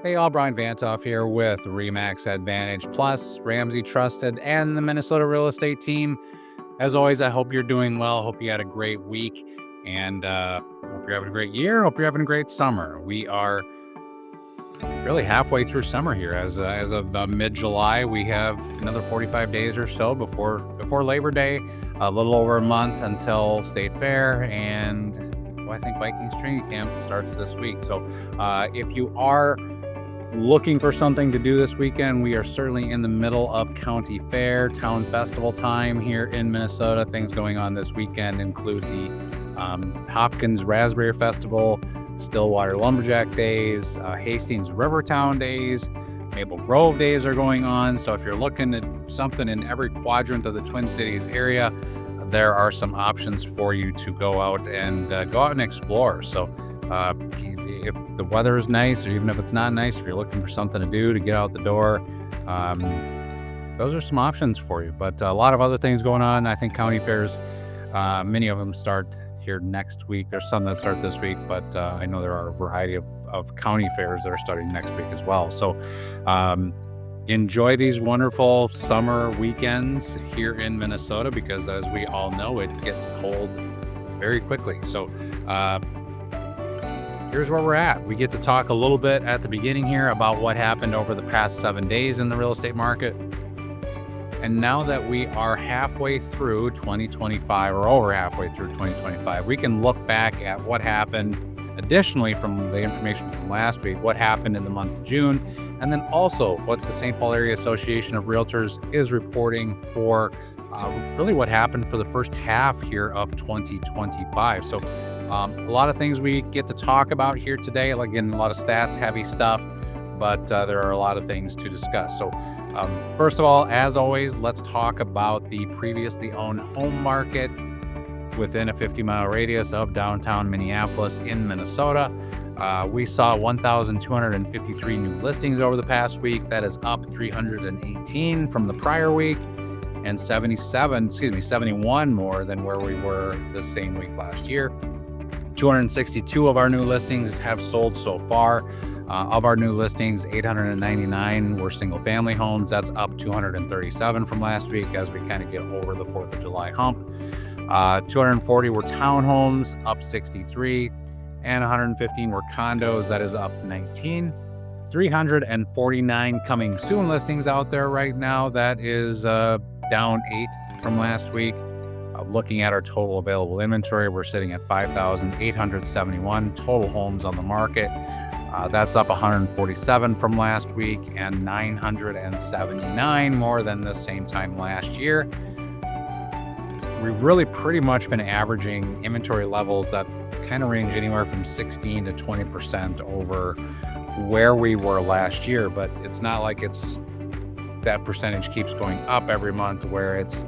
Hey, all, Brian Vantoff here with Remax Advantage Plus, Ramsey Trusted, and the Minnesota Real Estate Team. As always, I hope you're doing well. Hope you had a great week, and hope you're having a great year. Hope you're having a great summer. We are really halfway through summer here. As of mid-July, we have another 45 days or so before Labor Day. A little over a month until State Fair, and I think Vikings training camp starts this week. So if you are looking for something to do this weekend, we are certainly in the middle of County Fair, Town Festival time here in Minnesota. Things going on this weekend include the Hopkins Raspberry Festival, Stillwater Lumberjack Days, Hastings Rivertown Days, Maple Grove Days are going on. So if you're looking at something in every quadrant of the Twin Cities area, there are some options for you to go out and explore. So if the weather is nice, or even if it's not nice, if you're looking for something to do to get out the door, those are some options for you. But a lot of other things going on. I think county fairs, many of them start here next week. There's some that start this week, but I know there are a variety of county fairs that are starting next week as well. So enjoy these wonderful summer weekends here in Minnesota, because as we all know, it gets cold very quickly. So here's where we're at. We get to talk a little bit at the beginning here about what happened over the past 7 days in the real estate market. And now that we are halfway through 2025, or over halfway through 2025, we can look back at what happened additionally from the information from last week, what happened in the month of June, and then also what the St. Paul Area Association of Realtors is reporting for really what happened for the first half here of 2025. So a lot of things we get to talk about here today. Again, a lot of stats, heavy stuff, but there are a lot of things to discuss. So first of all, as always, let's talk about the previously owned home market within a 50-mile radius of downtown Minneapolis in Minnesota. We saw 1,253 new listings over the past week. That is up 318 from the prior week, and 71 more than where we were the same week last year. 262 of our new listings have sold so far. Of our new listings, 899 were single-family homes. That's up 237 from last week as we kind of get over the 4th of July hump. 240 were townhomes, up 63, and 115 were condos. That is up 19. 349 coming soon listings out there right now. That is down 8 from last week. Looking at our total available inventory, we're sitting at 5,871 total homes on the market. That's up 147 from last week and 979 more than the same time last year. We've really pretty much been averaging inventory levels that kind of range anywhere from 16 to 20% over where we were last year, but it's not like that percentage keeps going up every month, where it's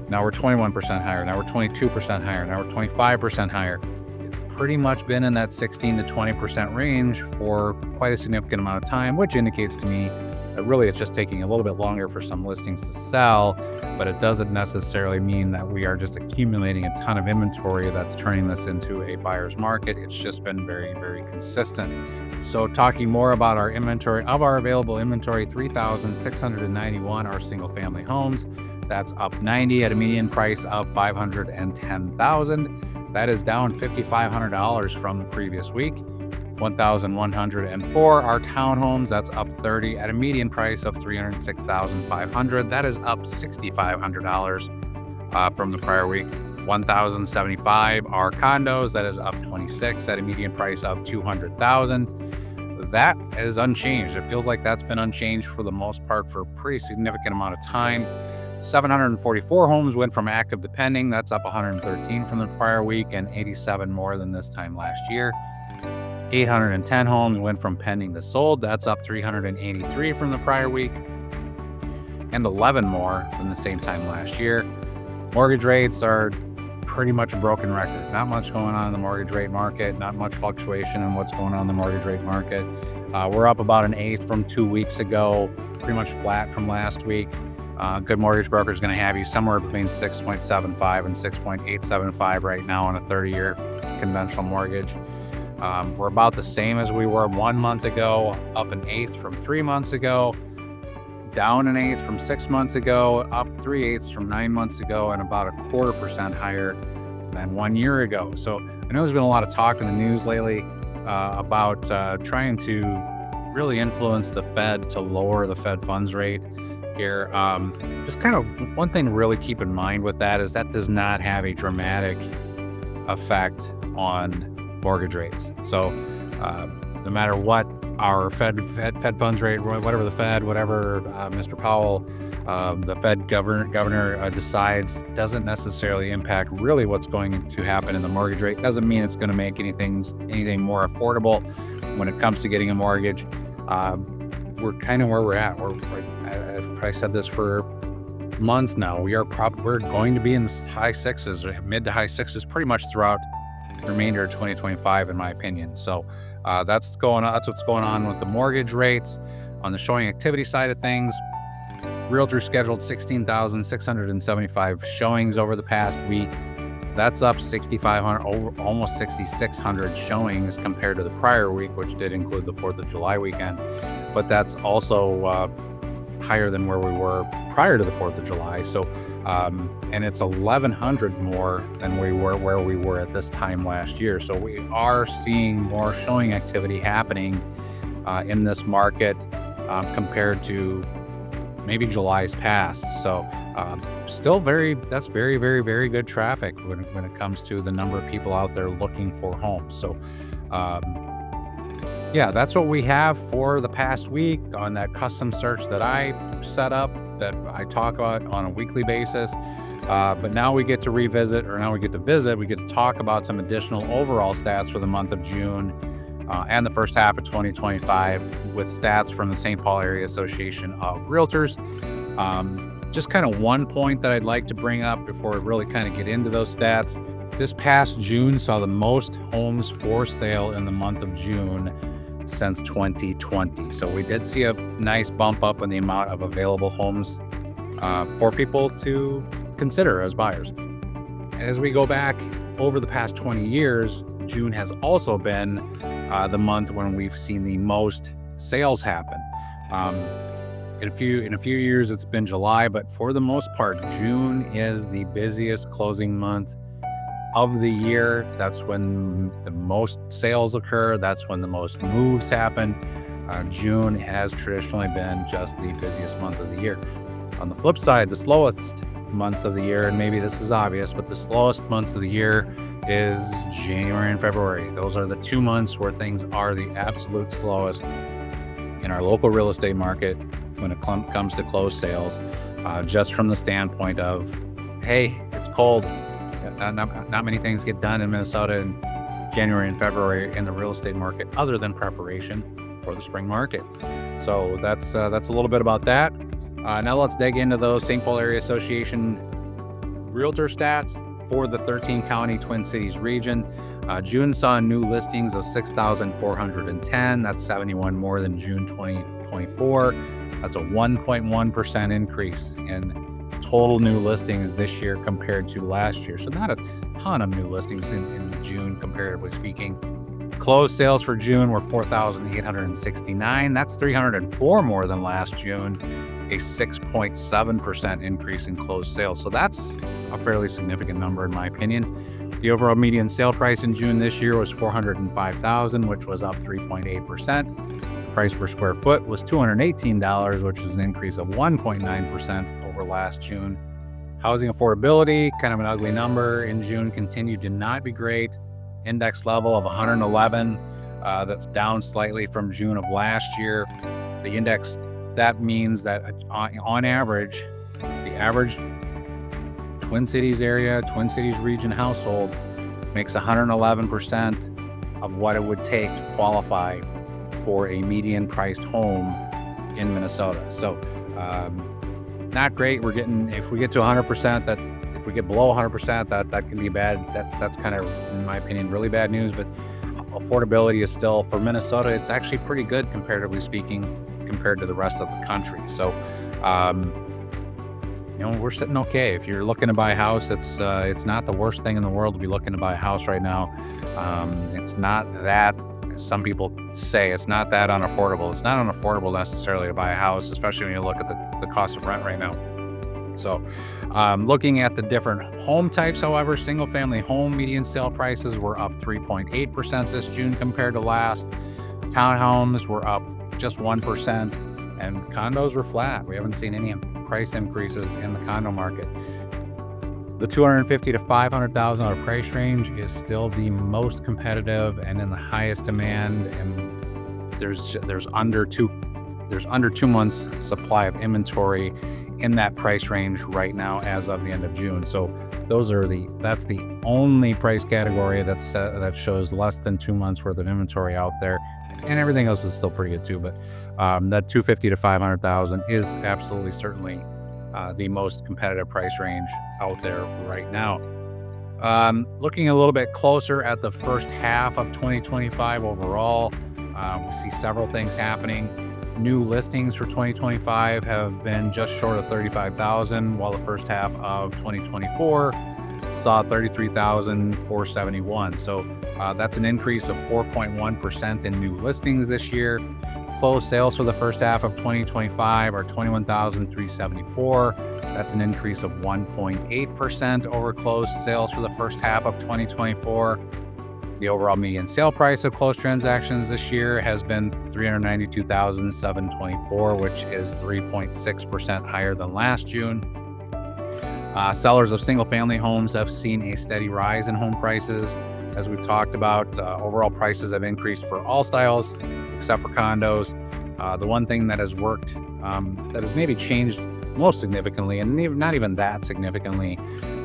now we're 21% higher, now we're 22% higher, now we're 25% higher. It's pretty much been in that 16 to 20% range for quite a significant amount of time, which indicates to me that really it's just taking a little bit longer for some listings to sell, but it doesn't necessarily mean that we are just accumulating a ton of inventory that's turning this into a buyer's market. It's just been very, very consistent. So talking more about our inventory, of our available inventory, 3,691 are single-family homes. That's up 90 at a median price of $510,000. That is down $5,500 from the previous week. 1,104 are townhomes. That's up 30 at a median price of $306,500. That is up $6,500 from the prior week. 1,075 are condos. That is up 26 at a median price of $200,000. That is unchanged. It feels like that's been unchanged for the most part for a pretty significant amount of time. 744 homes went from active to pending. That's up 113 from the prior week and 87 more than this time last year. 810 homes went from pending to sold. That's up 383 from the prior week and 11 more than the same time last year. Mortgage rates are pretty much a broken record. Not much going on in the mortgage rate market, not much fluctuation in what's going on in the mortgage rate market. We're up about 1/8 from 2 weeks ago, pretty much flat from last week. Good Mortgage Broker is going to have you somewhere between 6.75 and 6.875 right now on a 30-year conventional mortgage. We're about the same as we were 1 month ago, up an eighth from 3 months ago, down an eighth from 6 months ago, up 3/8 from 9 months ago, and about 1/4% higher than 1 year ago. So I know there's been a lot of talk in the news lately about trying to really influence the Fed to lower the Fed funds rate here. Just kind of one thing to really keep in mind with that is that does not have a dramatic effect on mortgage rates. So no matter what our Fed funds rate, whatever the Fed, whatever Mr. Powell, the Fed governor decides, doesn't necessarily impact really what's going to happen in the mortgage rate. Doesn't mean it's going to make anything more affordable when it comes to getting a mortgage. We're kind of where we're at. I've probably said this for months now. We're going to be in the high sixes, or mid to high sixes, pretty much throughout the remainder of 2025, in my opinion. So that's what's going on with the mortgage rates. On the showing activity side of things, Realtor scheduled 16,675 showings over the past week. That's up 6,500, almost 6,600 showings compared to the prior week, which did include the 4th of July weekend. But that's also higher than where we were prior to the 4th of July. So, and it's 1,100 more than where we were at this time last year. So we are seeing more showing activity happening in this market compared to maybe July's past. So still that's very, very, very good traffic when it comes to the number of people out there looking for homes. So yeah, that's what we have for the past week on that custom search that I set up, that I talk about on a weekly basis. But now we get to we get to talk about some additional overall stats for the month of June and the first half of 2025 with stats from the St. Paul Area Association of Realtors. Just kind of one point that I'd like to bring up before we really kind of get into those stats. This past June saw the most homes for sale in the month of June since 2020. So we did see a nice bump up in the amount of available homes for people to consider as buyers. As we go back over the past 20 years, June has also been the month when we've seen the most sales happen. In a few years, it's been July, but for the most part, June is the busiest closing month of the year. That's when the most sales occur. That's when the most moves happen. June has traditionally been just the busiest month of the year. On the flip side, the slowest months of the year, and maybe this is obvious, but the slowest months of the year is January and February. Those are the 2 months where things are the absolute slowest in our local real estate market when it comes to closed sales, just from the standpoint of, hey, it's cold. Not many things get done in Minnesota in January and February in the real estate market other than preparation for the spring market. So that's a little bit about that. Now let's dig into those St. Paul Area Association Realtor stats for the 13-county Twin Cities region. June saw new listings of 6,410. That's 71 more than June 2024. That's a 1.1% increase in total new listings this year compared to last year. So not a ton of new listings in June, comparatively speaking. Closed sales for June were 4,869. That's 304 more than last June, a 6.7% increase in closed sales. So that's a fairly significant number in my opinion. The overall median sale price in June this year was $405,000, which was up 3.8%. Price per square foot was $218, which is an increase of 1.9% over last June. Housing affordability, kind of an ugly number in June, continued to not be great. Index level of 111, that's down slightly from June of last year. The index, that means that on average, the average Twin Cities area, Twin Cities region household makes 111% of what it would take to qualify for a median priced home in Minnesota. So not great. If we get to 100%, if we get below 100%, that can be bad. That's kind of, in my opinion, really bad news. But affordability is still, for Minnesota, it's actually pretty good comparatively speaking, compared to the rest of the country. So we're sitting okay. If you're looking to buy a house, it's not the worst thing in the world to be looking to buy a house right now. It's not that, as some people say, it's not that unaffordable. It's not unaffordable necessarily to buy a house, especially when you look at the cost of rent right now. So, looking at the different home types, however, single family home median sale prices were up 3.8% this June compared to last. Townhomes were up just 1%, and condos were flat. We haven't seen any price increases in the condo market. The $250,000 to $500,000 price range is still the most competitive and in the highest demand, and there's under 2 months supply of inventory in that price range right now as of the end of June. So that's the only price category that shows less than 2 months worth of inventory out there, and everything else is still pretty good too. But that $250,000 to $500,000 is absolutely certainly the most competitive price range out there right now. Looking a little bit closer at the first half of 2025 overall, we see several things happening. New listings for 2025 have been just short of 35,000, while the first half of 2024 saw 33,471. So that's an increase of 4.1% in new listings this year. Closed sales for the first half of 2025 are 21,374. That's an increase of 1.8% over closed sales for the first half of 2024. The overall median sale price of closed transactions this year has been $392,724, which is 3.6% higher than last June. Sellers of single-family homes have seen a steady rise in home prices. As we've talked about, overall prices have increased for all styles, except for condos. The one thing that has worked, that has maybe changed most significantly, and not even that significantly,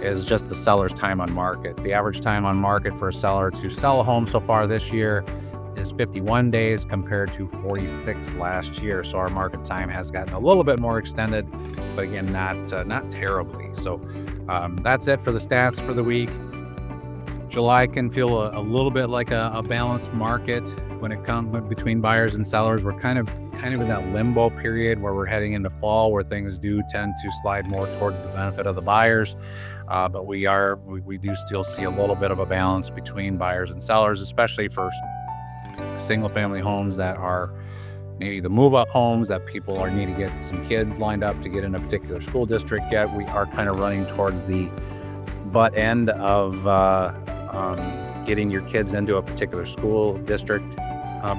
is just the seller's time on market. The average time on market for a seller to sell a home so far this year is 51 days compared to 46 last year. So our market time has gotten a little bit more extended, but again, not terribly. So that's it for the stats for the week. July can feel a little bit like a balanced market when it comes between buyers and sellers. We're kind of in that limbo period where we're heading into fall, where things do tend to slide more towards the benefit of the buyers. But we do still see a little bit of a balance between buyers and sellers, especially for single family homes that are maybe the move-up homes that people need to get some kids lined up to get in a particular school district yet. We are kind of running towards the butt end of getting your kids into a particular school district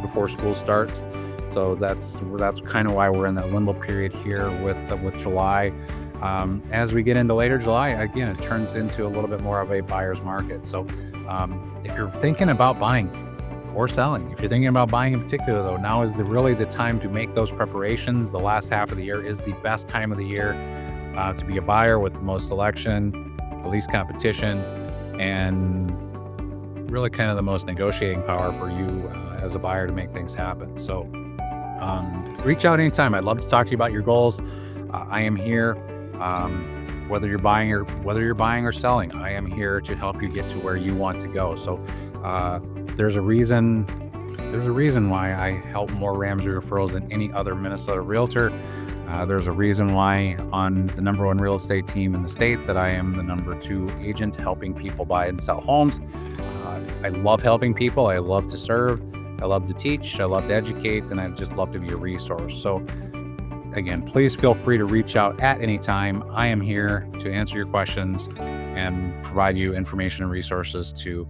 before school starts. So that's kind of why we're in that limbo period here with July. As we get into later July, again, it turns into a little bit more of a buyer's market. So if you're thinking about buying or selling, if you're thinking about buying in particular, though, now is really the time to make those preparations. The last half of the year is the best time of the year to be a buyer, with the most selection, the least competition, and really kind of the most negotiating power for you as a buyer to make things happen. So reach out anytime. I'd love to talk to you about your goals. I am here. Whether you're buying or selling, I am here to help you get to where you want to go. So there's a reason why I help more Ramsey referrals than any other Minnesota realtor. There's a reason why on the number one real estate team in the state that I am the number 2 agent helping people buy and sell homes. I love helping people. I love to serve. I love to teach. I love to educate, and I just love to be a resource. So again, please feel free to reach out at any time. I am here to answer your questions and provide you information and resources to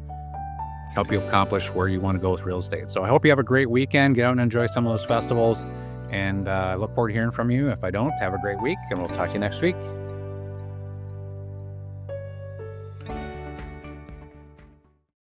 help you accomplish where you want to go with real estate. So I hope you have a great weekend. Get out and enjoy some of those festivals. And I look forward to hearing from you. If I don't, have a great week, and we'll talk to you next week.